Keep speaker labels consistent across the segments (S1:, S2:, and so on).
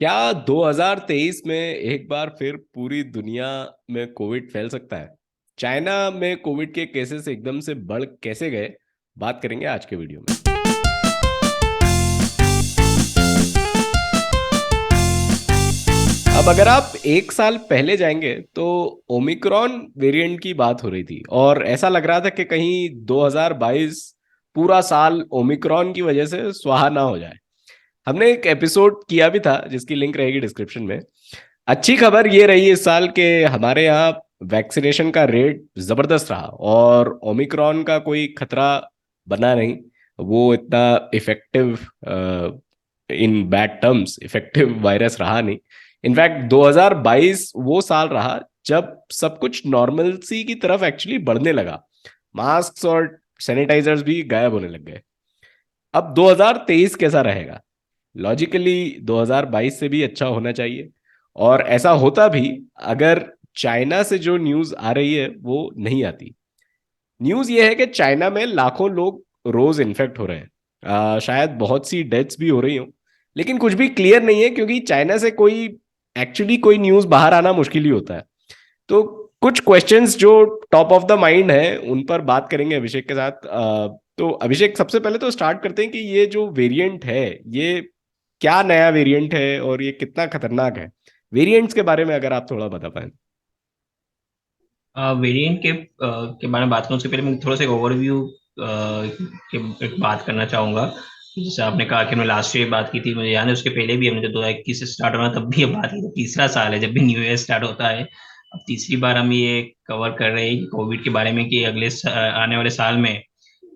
S1: क्या 2023 में एक बार फिर पूरी दुनिया में कोविड फैल सकता है? चाइना में कोविड के केसेस एकदम से बढ़ कैसे गए, बात करेंगे आज के वीडियो में। अब अगर आप एक साल पहले जाएंगे तो ओमिक्रॉन वेरिएंट की बात हो रही थी और ऐसा लग रहा था कि कहीं 2022 पूरा साल ओमिक्रॉन की वजह से सुहाना ना हो जाए। हमने एक एपिसोड किया भी था जिसकी लिंक रहेगी डिस्क्रिप्शन में। अच्छी खबर ये रही इस साल के हमारे यहाँ वैक्सीनेशन का रेट जबरदस्त रहा और ओमिक्रॉन का कोई खतरा बना नहीं। वो इतना effective, in bad terms effective virus रहा नहीं। इनफैक्ट 2022 वो साल रहा जब सब कुछ नॉर्मलसी की तरफ एक्चुअली बढ़ने लगा। मास्क और सैनिटाइजर्स भी गायब होने लग गए। अब 2023 कैसा रहेगा? लॉजिकली 2022 से भी अच्छा होना चाहिए। और ऐसा होता भी अगर चाइना से जो न्यूज़ आ रही है वो नहीं आती। न्यूज़ ये है कि चाइना में लाखों लोग रोज इन्फेक्ट हो रहे हैं। शायद बहुत सी डेथ्स भी हो रही हो, लेकिन कुछ भी क्लियर नहीं है क्योंकि चाइना से कोई एक्चुअली कोई न्यूज़ बाहर आना मुश्किल ही होता है। तो कुछ क्वेश्चंस जो टॉप ऑफ द माइंड है उन पर बात करेंगे अभिषेक के साथ। तो अभिषेक, सबसे पहले तो स्टार्ट करते हैं कि ये जो वेरिएंट है, ये क्या नया वेरिएंट है और ये कितना खतरनाक है? वेरिएंट्स के बारे में अगर आप थोड़ा बता पाएं।
S2: वेरिएंट के बारे में बात करूँ उससे पहले मैं थोड़ा सा एक ओवरव्यू के एक बात करना चाहूँगा। जैसे आपने कहा कि हमने लास्ट ईयर बात की थी, मुझे याद है उसके पहले भी हमने जब 2021 से स्टार्ट होना तब भी ये बात की, तो तीसरा साल है जब भी न्यू ईयर स्टार्ट होता है। अब तीसरी बार हम ये कवर कर रहे हैं कोविड के बारे में कि आने वाले साल में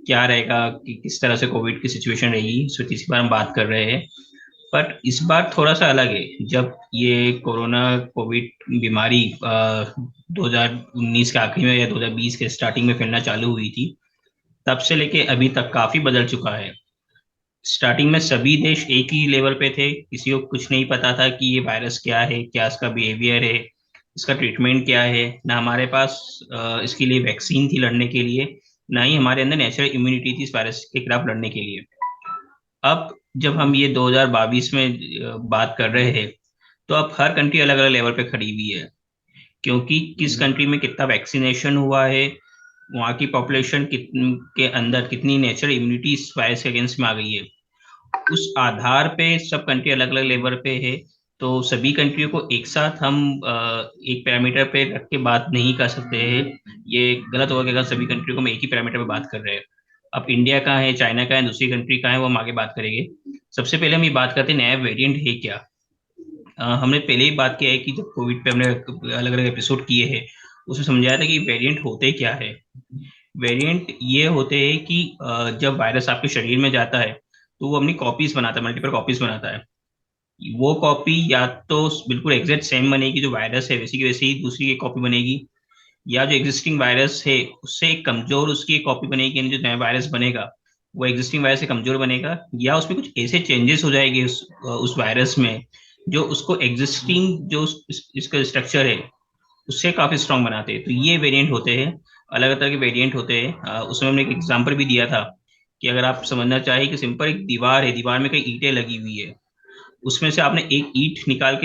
S2: क्या रहेगा, कि किस तरह से कोविड की सिचुएशन रहेगी, सो तीसरी बार हम बात कर रहे हैं। बट इस बार थोड़ा सा अलग है। जब ये कोरोना कोविड बीमारी 2019 के आखिरी में या 2020 के स्टार्टिंग में फैलना चालू हुई थी, तब से लेके अभी तक काफी बदल चुका है। स्टार्टिंग में सभी देश एक ही लेवल पे थे, किसी को कुछ नहीं पता था कि ये वायरस क्या है, क्या इसका बिहेवियर है, इसका ट्रीटमेंट क्या है। ना हमारे पास इसके लिए वैक्सीन थी लड़ने के लिए, ना ही हमारे अंदर नेचुरल इम्यूनिटी थी इस वायरस के खिलाफ लड़ने के लिए। अब जब हम ये 2022 में बात कर रहे हैं, तो अब हर कंट्री अलग अलग लेवल पे खड़ी हुई है, क्योंकि किस कंट्री में कितना वैक्सीनेशन हुआ है, वहाँ की पॉपुलेशन के अंदर कितनी नेचुरल इम्यूनिटी इस वायरस के अगेंस्ट में आ गई है, उस आधार पे सब कंट्री अलग अलग लेवल पे है। तो सभी कंट्रियों को एक साथ हम एक पैरामीटर पे रख के बात नहीं कर सकते हैं। ये गलत होगा कि अगर सभी कंट्रियों को हम एक ही पैरामीटर पे बात कर रहे हैं। अब इंडिया कहाँ है, चाइना कहाँ है, दूसरी कंट्री कहाँ है, वो हम आगे बात करेंगे। सबसे पहले हम ये बात करते हैं नया वेरिएंट है क्या। हमने पहले ही बात किया है कि जब कोविड पे हमने अलग अलग एपिसोड किए हैं, उसमें समझाया था कि वेरिएंट होते क्या है। वेरिएंट ये होते हैं कि जब वायरस आपके शरीर में जाता है तो वो अपनी कॉपीज बनाता है, मल्टीपल कॉपीज बनाता है। वो कॉपी या तो बिल्कुल एग्जैक्ट सेम बनेगी, जो वायरस है वैसी की वैसी ही दूसरी एक कॉपी बनेगी, या जो एग्जिस्टिंग वायरस है उससे एक कमजोर उसकी एक कॉपी बनेगी, यानी जो नया वायरस बनेगा वो एग्जिस्टिंग वायरस से कमजोर बनेगा, या उसमें कुछ ऐसे चेंजेस हो जाएंगे उस वायरस में जो उसको एग्जिस्टिंग जो इसका स्ट्रक्चर है उससे काफी स्ट्रांग बनाते हैं। तो ये वेरिएंट होते हैं, अलग अलग तरह के वेरिएंट होते हैं। उसमें हमने एक एग्जांपल भी दिया था कि अगर आप समझना चाहें कि सिंपल एक दीवार है, दीवार में कई ईंटें लगी हुई है, उसमें से आपने एक ईंट निकाल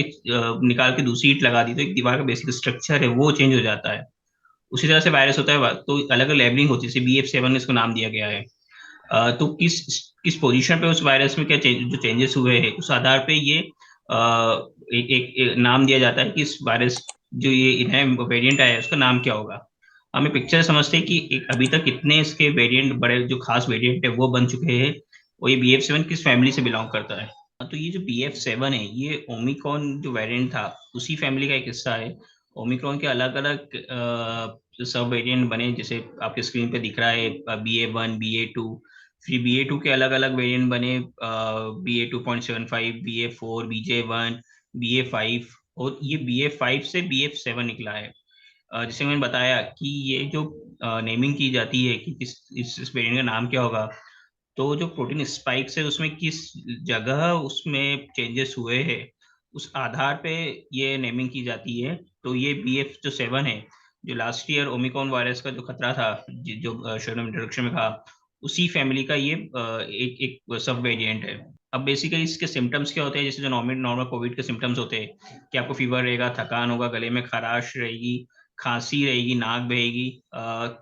S2: के दूसरी ईंट लगा दी, तो एक दीवार का बेसिक स्ट्रक्चर है वो चेंज हो जाता है। उसी तरह से वायरस होता है, तो अलग अलग लेबलिंग होती है, जैसे BF7 इसको नाम दिया गया है। तो किस किस पोजीशन पे उस वायरस में क्या जो चेंजेस हुए हैं, उस आधार पे ये एक नाम दिया जाता है कि इस वायरस जो ये नया वेरिएंट आया है उसका नाम क्या होगा। हमें पिक्चर समझते हैं कि अभी तक कितने इसके वेरिएंट, बड़े जो खास वेरिएंट है वो बन चुके हैं, और ये BF7 किस फैमिली से बिलोंग करता है। तो ये जो BF7 है ये ओमिक्रॉन जो वेरिएंट था उसी फैमिली का एक हिस्सा है। ओमिक्रॉन के अलग अलग सब वेरिएंट बने, जैसे आपके स्क्रीन पे दिख रहा है BA1, BA2। फिर BA2 के अलग अलग वेरिएंट बने, BA2.75, BA4, BJ1, BA5, और ये BA5 से BF7 निकला है। जैसे मैंने बताया कि ये जो नेमिंग की जाती है कि किस इस वेरिएंट का नाम क्या होगा, तो जो प्रोटीन स्पाइक्स है उसमें किस जगह उसमें चेंजेस हुए हैं, उस आधार पे ये नेमिंग की जाती है। तो ये BF7 है, जो लास्ट ईयर ओमिक्रॉन वायरस का जो खतरा था, जो शुरू में इंट्रोडक्शन में कहा, उसी फैमिली का ये एक एक सब वेरिएंट है। अब बेसिकली इसके सिम्टम्स क्या होते हैं, जैसे जो नॉर्मल नॉर्मल कोविड के सिम्टम्स होते हैं कि आपको फीवर रहेगा, थकान होगा, गले में खराश रहेगी, खांसी रहेगी, नाक बहेगी।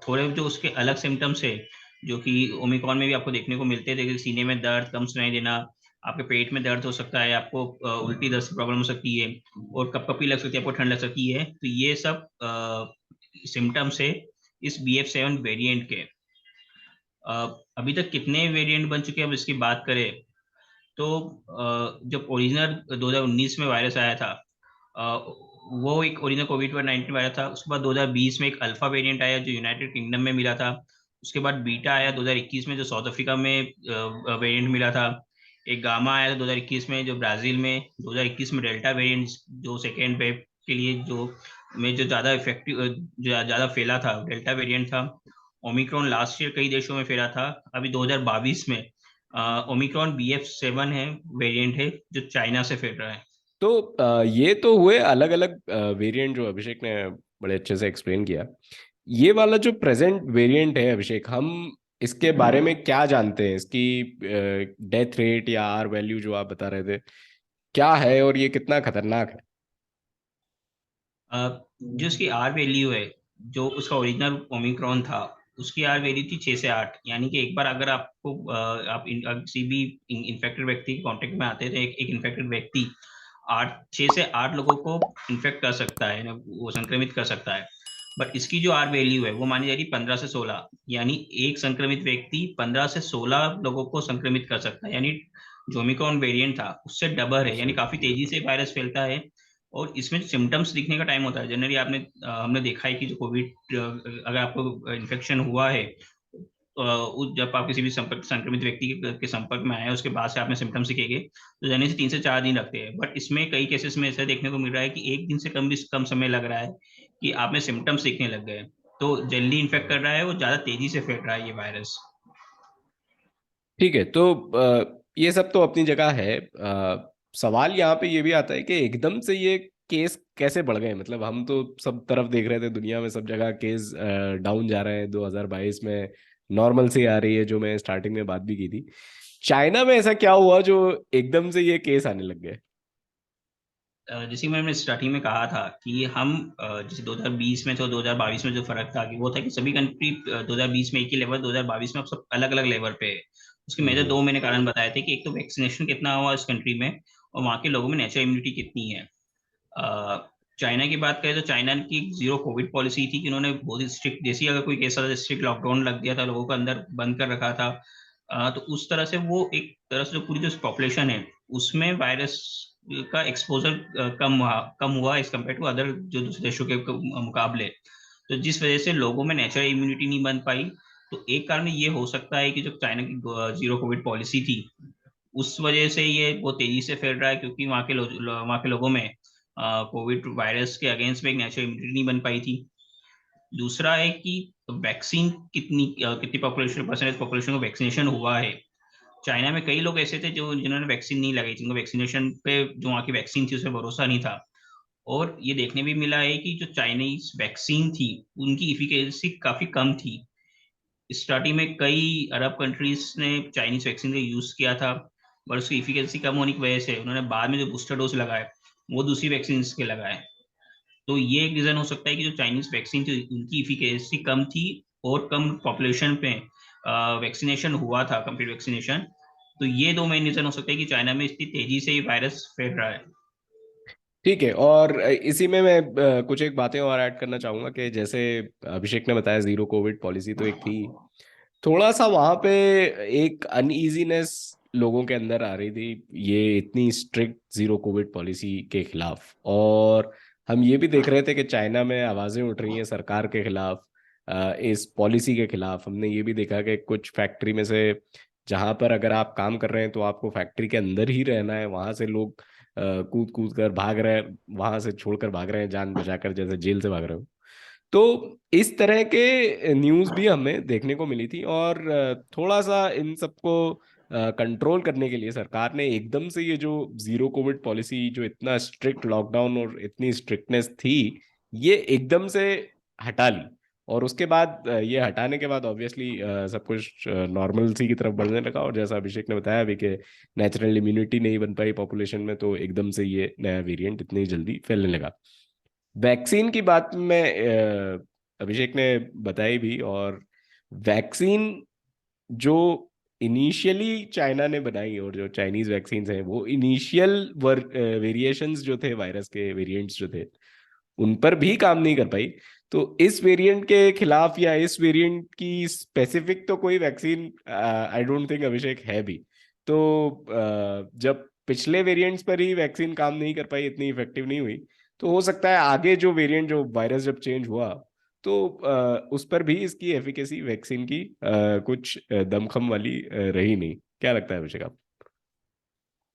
S2: थोड़े जो उसके अलग सिम्टम्स है जो कि ओमिक्रॉन में भी आपको देखने को मिलते हैं, जैसे सीने में दर्द, कम सुनाई देना, आपके पेट में दर्द हो सकता है, आपको उल्टी दस्त की प्रॉब्लम हो सकती है, और कपकपी लग सकती है, आपको ठंड लग सकती है। तो ये सब सिम्टम्स है इस BF7 वेरिएंट के। अभी तक कितने वेरिएंट बन चुके हैं, अब इसकी बात करें तो जब ओरिजिनल 2019 में वायरस आया था, अ, वो एक ओरिजिनल कोविड-19 वायरस था। उसके बाद 2020 में एक अल्फा वेरिएंट आया जो यूनाइटेड किंगडम में मिला था। उसके बाद बीटा आया 2021 में जो साउथ अफ्रीका में वेरिएंट मिला था। एक गामा आया था 2021 में जो ब्राजील में। 2021 में डेल्टा वेरिएंट जो सेकेंड वेव के लिए जो ज़्यादा इफेक्टिव, जो ज़्यादा फैला था, डेल्टा वेरिएंट था। ओमिक्रॉन लास्ट ईयर कई देशों में फैला था। अभी 2022 में ओमिक्रॉन BF7 है, वेरिएंट है जो चाइना से फैल रहा है।
S1: तो ये तो हुए अलग अलग वेरिएंट जो अभिषेक ने बड़े अच्छे से एक्सप्लेन किया। ये वाला जो प्रेजेंट वेरिएंट है अभिषेक, हम इसके बारे में क्या जानते हैं? इसकी डेथ रेट या आर वैल्यू जो आप बता रहे थे, क्या है और ये कितना खतरनाक है?
S2: जो उसकी आर वैल्यू है, जो उसका ओरिजिनल ओमिक्रॉन था, उसकी आर वैल्यू थी 6 से 8। यानी कि एक बार अगर आपको किसी भी इन्फेक्टेड व्यक्ति के कांटेक्ट में आते थे, एक इन्फेक्टेड व्यक्ति 6 से 8 लोगों को इन्फेक्ट कर सकता है ना, वो संक्रमित कर सकता है। बट इसकी जो आर वैल्यू है वो मानी जा रही 15 से 16। यानी एक संक्रमित व्यक्ति 15 से 16 लोगों को संक्रमित कर सकता है। यानी जो ओमिक्रॉन वेरिएंट था उससे डबल है, यानी
S1: अच्छा।
S2: काफी तेजी से वायरस फैलता है। और इसमें सिम्टम्स दिखने का टाइम होता है जनरली। हमने देखा है कि जो कोविड, अगर आपको इन्फेक्शन हुआ है, जब आप किसी भी संक्रमित व्यक्ति के संपर्क में आए उसके बाद से आपने सिम्टम्स दिखेंगे तो जनरली से 3 से 4 दिन लगते हैं। बट इसमें कई केसेस में ऐसा देखने को मिल रहा है कि एक दिन से कम समय लग रहा है कि आप में सिम्टम्स दिखने लग गए। तो जल्दी इन्फेक्ट कर रहा है, वो ज्यादा तेजी से फैल रहा है ये वायरस।
S1: ठीक है। तो ये सब तो अपनी जगह है। सवाल यहाँ पे ये भी आता है कि एकदम से ये केस कैसे बढ़ गए? मतलब हम तो सब तरफ देख रहे थे, दुनिया में सब जगह केस डाउन जा रहे हैं। 2022 में नॉर्मल से आ रही है, जो मैं स्टार्टिंग में बात भी की थी। चाइना में ऐसा क्या हुआ जो एकदम से ये केस आने लग गए?
S2: जैसे मैंने स्टार्टिंग में कहा था कि हम जैसे 2020 में तो 2022 में जो फर्क था कि वो था कि सभी कंट्री 2020 में एक ही लेवल, 2022 में अब सब अलग अलग लेवल पे है। उसके मेजर
S1: हम्म।
S2: दो मैंने कारण बताए थे कि एक तो वैक्सीनेशन कितना हुआ इस कंट्री में, और वहाँ के लोगों में नेचुरल इम्यूनिटी कितनी है। चाइना की बात करें तो चाइना की जीरो कोविड पॉलिसी थी कि उन्होंने बहुत ही स्ट्रिक्ट, जैसे अगर कोई केस आता था स्ट्रिक्ट लॉकडाउन लग दिया था, लोगों को अंदर बंद कर रखा था। तो उस तरह से वो एक तरह से जो पूरी जो पॉपुलेशन है उसमें वायरस का एक्सपोजर कम हुआ एज कम्पेयर टू अदर जो दूसरे देशों के मुकाबले। तो जिस वजह से लोगों में नेचुरल इम्यूनिटी नहीं बन पाई। तो एक कारण ये हो सकता है कि जो चाइना की जीरो कोविड पॉलिसी थी उस वजह से ये बहुत तेजी से फैल रहा है, क्योंकि वहाँ के लोगों में कोविड वायरस के अगेंस्ट में एक नेचुरल इम्यूनिटी नहीं बन पाई थी। दूसरा है कि वैक्सीन कितनी पॉपुलेशन, परसेंटेज पॉपुलेशन को वैक्सीनेशन हुआ है। चाइना में कई लोग ऐसे थे जो जिन्होंने वैक्सीन नहीं लगाई, जिनको वैक्सीनेशन पे जो वहाँ की वैक्सीन थी उस पर भरोसा नहीं था। और ये देखने भी मिला है कि जो चाइनीज वैक्सीन थी उनकी इफिकेसी काफी कम थी। स्टार्टिंग में कई अरब कंट्रीज ने चाइनीज वैक्सीन का यूज किया था, पर उसकी इफिकेसी कम होने की वजह से उन्होंने बाद में जो बूस्टर डोज लगाए वो दूसरी वैक्सीन के लगाए। तो ये एक रीजन हो सकता है कि जो चाइनीज वैक्सीन थी उनकी इफिकेसी कम थी, और कम पॉपुलेशन पे वैक्सीनेशन हुआ था, कंप्लीट वैक्सीनेशन। तो ये दो मेन रीजन हो सकते हैं कि चाइना में इतनी तेजी से ये वायरस फैल रहा है।
S1: ठीक है। और इसी में मैं कुछ एक बातें और ऐड करना चाहूंगा कि जैसे अभिषेक ने बताया, जीरो कोविड पॉलिसी तो एक थी। थोड़ा सा वहां पे एक अनईजीनेस लोगों के अंदर आ रही थी, ये इतनी स्ट्रिक्ट जीरो कोविड पॉलिसी के खिलाफ। और हम ये भी देख रहे थे कि चाइना में आवाजें उठ रही हैं सरकार के खिलाफ, इस पॉलिसी के खिलाफ। हमने ये भी देखा कि कुछ फैक्ट्री में से, जहां पर अगर आप काम कर रहे हैं तो आपको फैक्ट्री के अंदर ही रहना है, वहां से लोग कूद कूद कर भाग रहे हैं, वहां से छोड़कर भाग रहे हैं जान बचाकर, जैसे जेल से भाग रहे हो। तो इस तरह के न्यूज़ भी हमें देखने को मिली थी। और थोड़ा सा इन सबको कंट्रोल करने के लिए सरकार ने एकदम से ये जो जीरो कोविड पॉलिसी, जो इतना स्ट्रिक्ट लॉकडाउन और इतनी स्ट्रिक्टनेस थी, ये एकदम से हटा ली। और उसके बाद ये हटाने के बाद ऑब्वियसली सब कुछ नॉर्मल सी की तरफ बढ़ने लगा। और जैसा अभिषेक ने बताया अभी कि नेचुरल इम्यूनिटी नहीं बन पाई पॉपुलेशन में, तो एकदम से ये नया वेरिएंट इतनी जल्दी फैलने लगा। वैक्सीन की बात में अभिषेक ने बताई भी। और वैक्सीन जो इनिशियली चाइना ने बनाई, और जो चाइनीज वैक्सीन हैं, वो इनिशियल वेरिएशंस जो थे वायरस के, वेरिएंट्स जो थे, उन पर भी काम नहीं कर पाई। तो इस वेरिएंट के खिलाफ या इस वेरिएंट की स्पेसिफिक तो कोई वैक्सीन आई डोंट थिंक अभिषेक है भी। तो जब पिछले वेरिएंट्स पर ही वैक्सीन काम नहीं कर पाई, इतनी इफेक्टिव नहीं हुई, तो हो सकता है आगे जो वेरिएंट, जो वायरस जब चेंज हुआ, तो उस पर भी इसकी एफिकेसी वैक्सीन की कुछ दमखम वाली रही नहीं। क्या लगता है अभिषेक आप?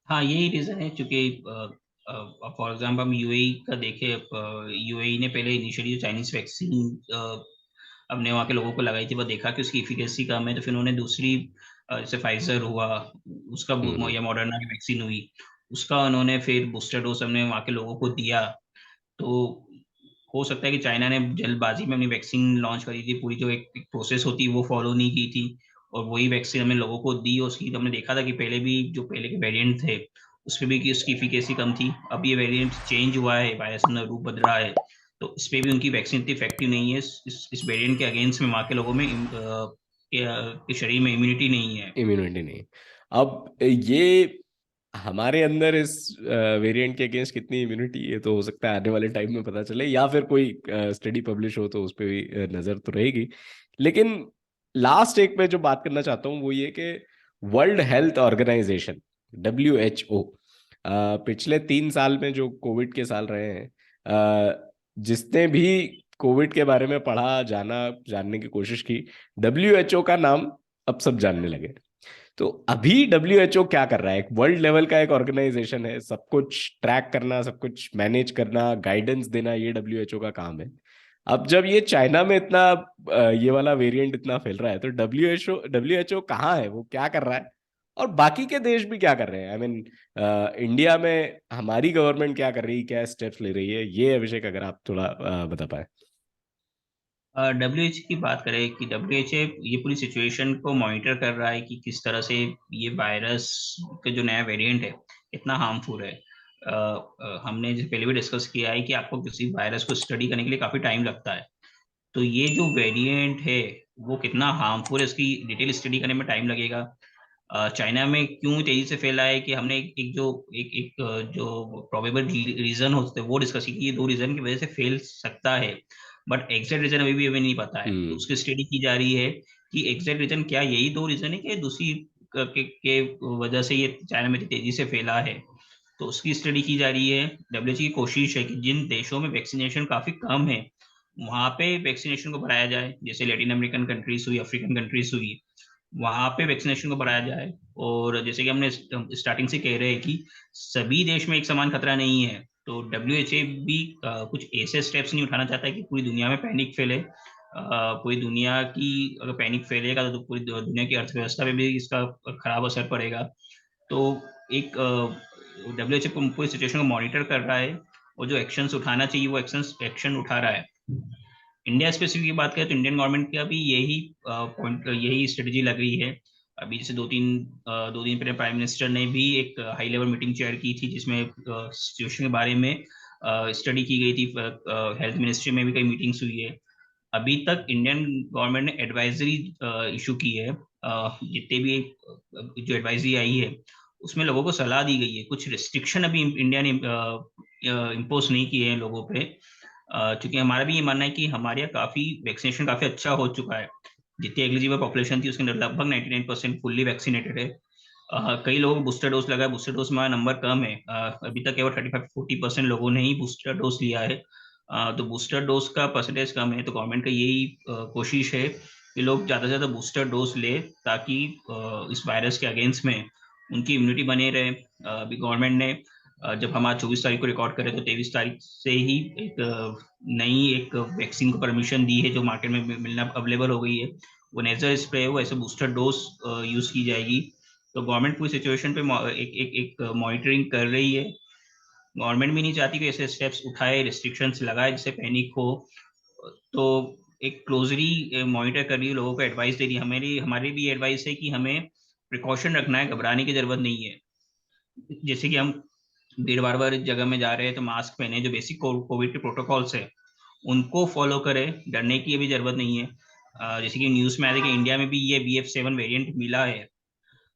S2: हाँ, यही रीजन है, क्योंकि फॉर एग्जाम्पल हम यूएई का देखें। यूएई ने पहले इनिशियली जो चाइनीज वैक्सीन अपने वहाँ के लोगों को लगाई थी, वो देखा कि उसकी इफिकेसी कम है, तो फिर उन्होंने दूसरी जैसे फाइजर हुआ उसका,
S1: हम्म।
S2: या मॉडर्ना की वैक्सीन हुई उसका, उन्होंने फिर बूस्टर डोज हमने वहाँ के लोगों को दिया। तो हो सकता है कि चाइना ने जल्दबाजी में अपनी वैक्सीन लॉन्च करी थी, पूरी जो एक प्रोसेस होती है वो फॉलो नहीं की थी, और वही वैक्सीन हमने लोगों को दी। और उसकी तो हमने देखा था कि पहले भी जो पहले के वेरिएंट थे उसमें भी कि उसकी इफिकेसी कम थी। अब ये वेरिएंट चेंज हुआ है, वायरस में रूप बदल रहा है, तो इस पे भी उनकी वैक्सीन इतनी इफेक्टिव नहीं है। इस वेरिएंट के अगेंस्ट में वहाँ के लोगों में के शरीर में इम्यूनिटी नहीं है।
S1: इम्यूनिटी नहीं। अब ये हमारे अंदर इस वेरिएंट के अगेंस्ट कितनी इम्यूनिटी, ये तो हो सकता है आने वाले टाइम में पता चले, या फिर कोई स्टडी पब्लिश हो तो उस पर भी नजर तो रहेगी। लेकिन लास्ट एक पे जो बात करना चाहता हूँ वो ये कि वर्ल्ड हेल्थ ऑर्गेनाइजेशन, WHO, पिछले 3 साल में जो कोविड के साल रहे हैं, जिसने भी कोविड के बारे में पढ़ा, जानने की कोशिश की, WHO का नाम अब सब जानने लगे। तो अभी WHO क्या कर रहा है? एक वर्ल्ड लेवल का एक ऑर्गेनाइजेशन है, सब कुछ ट्रैक करना, सब कुछ मैनेज करना, गाइडेंस देना, ये WHO का काम है। अब जब ये चाइना में इतना ये वाला वेरिएंट इतना फैल रहा है, तो डब्ल्यू एच ओ कहाँ है? वो क्या कर रहा है? और बाकी के देश भी क्या कर रहे हैं? आई मीन इंडिया में हमारी गवर्नमेंट क्या कर रही है, क्या स्टेप्स ले रही है? ये अभिषेक अगर आप थोड़ा बता पाए।
S2: डब्ल्यू एच की बात करें कि डब्ल्यू एच ये पूरी सिचुएशन को मॉनिटर कर रहा है कि किस तरह से ये वायरस का जो नया वेरिएंट है इतना हार्मफुल है। हमने जो पहले भी डिस्कस किया है कि आपको किसी वायरस को स्टडी करने के लिए काफी टाइम लगता है। तो ये जो वेरिएंट है वो कितना हार्मफुल है, इसकी डिटेल स्टडी करने में टाइम लगेगा। चाइना में क्यों तेजी से फैला है, कि हमने जो प्रोबेबल रीजन होते हैं वो डिस्कस की कि ये दो रीजन की वजह से फैल सकता है। बट एग्जैक्ट रीजन अभी भी हमें नहीं पता है, तो
S1: हम्म।
S2: उसकी स्टडी की जा रही है कि एग्जैक्ट रीजन क्या, यही दो रीजन है कि दूसरी के वजह से ये चाइना में इतनी तेजी से फैला है। तो उसकी स्टडी की जा रही है। डब्ल्यूएचओ की कोशिश है कि जिन देशों में वैक्सीनेशन काफी कम है वहां पे वैक्सीनेशन को बढ़ाया जाए, जैसे लैटिन अमेरिकन कंट्रीज हुई, अफ्रीकन कंट्रीज हुई, वहां पे वैक्सीनेशन को बढ़ाया जाए। और जैसे कि हमने स्टार्टिंग से कह रहे हैं कि सभी देश में एक समान खतरा नहीं है, तो डब्ल्यू एच ए भी कुछ ऐसे स्टेप्स नहीं उठाना चाहता है कि पूरी दुनिया में पैनिक फैले। पूरी दुनिया की अगर पैनिक फैलेगा तो पूरी दुनिया की अर्थव्यवस्था पे भी इसका खराब असर पड़ेगा। तो एक डब्ल्यू एच ओ पूरी सिचुएशन को मॉनिटर कर रहा है, और जो एक्शंस उठाना चाहिए वो एक्शन उठा रहा है। इंडिया स्पेसिफिक की बात करें तो इंडियन गवर्नमेंट का भी यही पॉइंट, यही स्ट्रेटजी लग रही है। अभी जैसे दो दिन पहले प्राइम मिनिस्टर ने भी एक हाई लेवल मीटिंग चेयर की थी, जिसमें सिचुएशन के बारे में स्टडी की गई थी। हेल्थ मिनिस्ट्री में भी कई मीटिंग्स हुई है। अभी तक इंडियन गवर्नमेंट ने एडवाइजरी इशू की है। जितने भी जो एडवाइजरी आई है उसमें लोगों को सलाह दी गई है, कुछ रिस्ट्रिक्शन अभी इंडिया ने इम्पोज नहीं किए हैं लोगों पे। क्योंकि हमारा भी ये मानना है कि हमारे यहाँ काफी वैक्सीनेशन काफी अच्छा हो चुका है। जितनी एलिजिबल पॉपुलेशन थी उसके अंदर लगभग 99% फुल्ली वैक्सीनेटेड है। कई लोगों को बूस्टर डोज लगा है, बूस्टर डोज में हमारा नंबर कम है। अभी तक केवल 35-40% लोगों ने ही बूस्टर डोज लिया है। तो बूस्टर डोज का परसेंटेज कम है, तो गवर्नमेंट का यही कोशिश है कि लोग ज़्यादा से ज़्यादा बूस्टर डोज ले, ताकि इस वायरस के अगेंस्ट में उनकी इम्यूनिटी बने रहे। अभी गवर्नमेंट ने जब हम आज 24 तारीख को रिकॉर्ड करें तो 23 तारीख से ही एक नई एक वैक्सीन को परमिशन दी है, जो मार्केट में मिलना अवेलेबल हो गई है। वो नेजल स्प्रे है, वो ऐसे बूस्टर डोज यूज की जाएगी। तो गवर्नमेंट पूरी सिचुएशन पे एक एक एक मॉनिटरिंग कर रही है। गवर्नमेंट भी नहीं चाहती कि ऐसे स्टेप्स उठाए, रिस्ट्रिक्शंस लगाए जिससे पैनिक हो। तो एक क्लोजली मॉनिटर कर रही है, लोगों को एडवाइस दे रही है। हमारी हमारी भी एडवाइस है कि हमें प्रिकॉशन रखना है, घबराने की जरूरत नहीं है। जैसे कि हम भीड़ भाड़ वाली जगह में जा रहे हैं तो मास्क पहने, जो बेसिक कोविड के प्रोटोकॉल्स है उनको फॉलो करें, डरने की अभी जरूरत नहीं है। जैसे कि न्यूज़ में आया था कि इंडिया में भी ये BF7 वेरिएंट मिला है।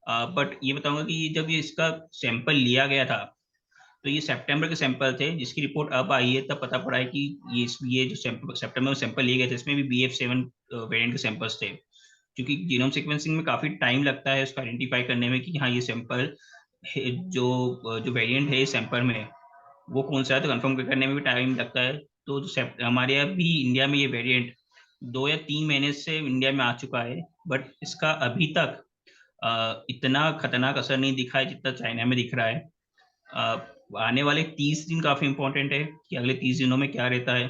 S2: बट ये बताऊंगा कि जब ये इसका सैंपल लिया गया था तो ये सितंबर के सैंपल थे, जिसकी रिपोर्ट अब आई है तब पता पड़ा है कि ये जो सितंबर में सैंपल लिए गए थे इसमें भी BF7 वेरिएंट के सैंपल्स थे। क्योंकि जीनोम सीक्वेंसिंग में काफी टाइम लगता है उसको आइडेंटिफाई करने में कि हाँ ये सैंपल जो जो वेरिएंट है सैंपल में वो कौन सा है, तो कंफर्म करने में भी टाइम लगता है। तो हमारे यहाँ भी इंडिया में ये वेरिएंट 2 या 3 महीने से इंडिया में आ चुका है, बट इसका अभी तक इतना खतरनाक असर नहीं दिखा है जितना चाइना में दिख रहा है। आने वाले 30 दिन काफी इंपॉर्टेंट है कि अगले 30 दिनों में क्या रहता है,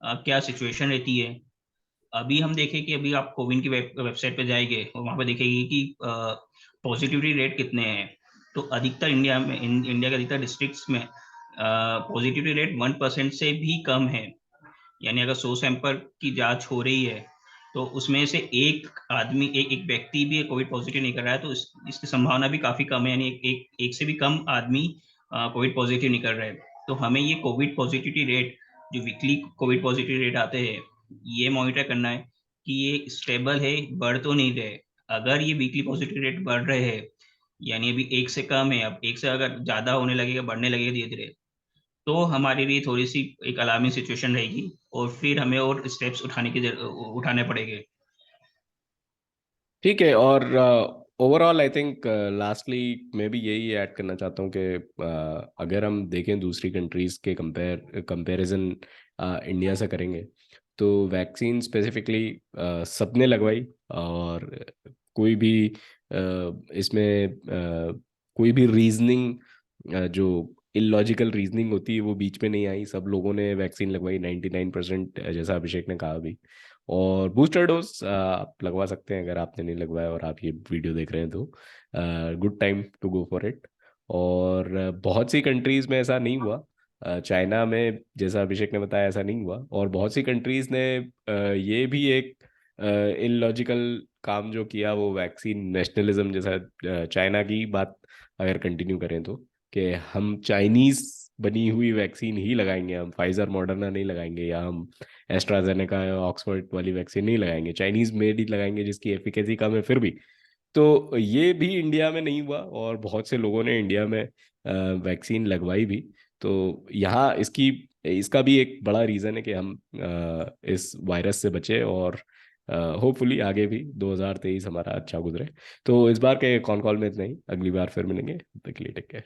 S2: क्या सिचुएशन रहती है। अभी हम देखें कि अभी आप कोविन की वेबसाइट पे जाएंगे और वहां पे देखेंगे कि पॉजिटिविटी रेट कितने हैं। तो अधिकतर इंडिया के अधिकतर डिस्ट्रिक्ट्स में पॉजिटिविटी रेट 1% से भी कम है। यानी अगर 100 सैंपल की जांच हो रही है तो उसमें से एक आदमी, एक व्यक्ति भी कोविड पॉजिटिव नहीं कर रहा है, तो इसकी संभावना भी काफी कम है। यानी एक से भी कम आदमी कोविड पॉजिटिव नहीं कर रहे हैं। तो हमें ये कोविड पॉजिटिविटी रेट, जो वीकली कोविड पॉजिटिव रेट आते हैं, ये मॉनिटर करना है कि ये स्टेबल है, बढ़ तो नहीं रहे। अगर ये वीकली पॉजिटिव रेट बढ़ रहे हैं, यानी अभी एक से कम है, अब एक से अगर ज्यादा होने लगेगा, बढ़ने लगेगा धीरे धीरे, तो हमारे लिए थोड़ी सी एक अलार्मिंग सिचुएशन रहेगी और फिर हमें और स्टेप्स उठाने पड़ेंगे।
S1: ठीक है। और ओवरऑल आई थिंक लास्टली मैं भी यही ऐड करना चाहता हूँ कि अगर हम देखें दूसरी कंट्रीज के कंपैरिजन इंडिया से करेंगे, तो वैक्सीन स्पेसिफिकली सबने लगवाई। और कोई भी इसमें कोई भी रीजनिंग जो इलॉजिकल रीजनिंग होती है वो बीच में नहीं आई। सब लोगों ने वैक्सीन लगवाई, 99%, जैसा अभिषेक ने कहा अभी। और बूस्टर डोज आप लगवा सकते हैं अगर आपने नहीं लगवाया और आप ये वीडियो देख रहे हैं तो good time to go for it. और बहुत सी कंट्रीज में ऐसा नहीं हुआ। चाइना में जैसा अभिषेक ने बताया ऐसा नहीं हुआ, और बहुत सी कंट्रीज ने ये भी एक इलॉजिकल काम जो किया वो वैक्सीन नेशनलिज्म जैसा। चाइना की बात अगर कंटिन्यू करें तो, कि हम चाइनीज बनी हुई वैक्सीन ही लगाएंगे, हम फाइजर मॉडर्ना नहीं लगाएंगे, या हम एस्ट्राजेनेका या ऑक्सफोर्ड वाली वैक्सीन नहीं लगाएंगे, चाइनीज मेड ही लगाएंगे जिसकी एफिकेसी कम है फिर भी। तो ये भी इंडिया में नहीं हुआ, और बहुत से लोगों ने इंडिया में वैक्सीन लगवाई भी। तो यहाँ इसका भी एक बड़ा रीज़न है कि हम इस वायरस से बचे, और होपफुली आगे भी 2023 हमारा अच्छा गुजरे। तो इस बार के कॉन कॉल में इतना ही, अगली बार फिर मिलेंगे। तब तक के लिए टेक केयर।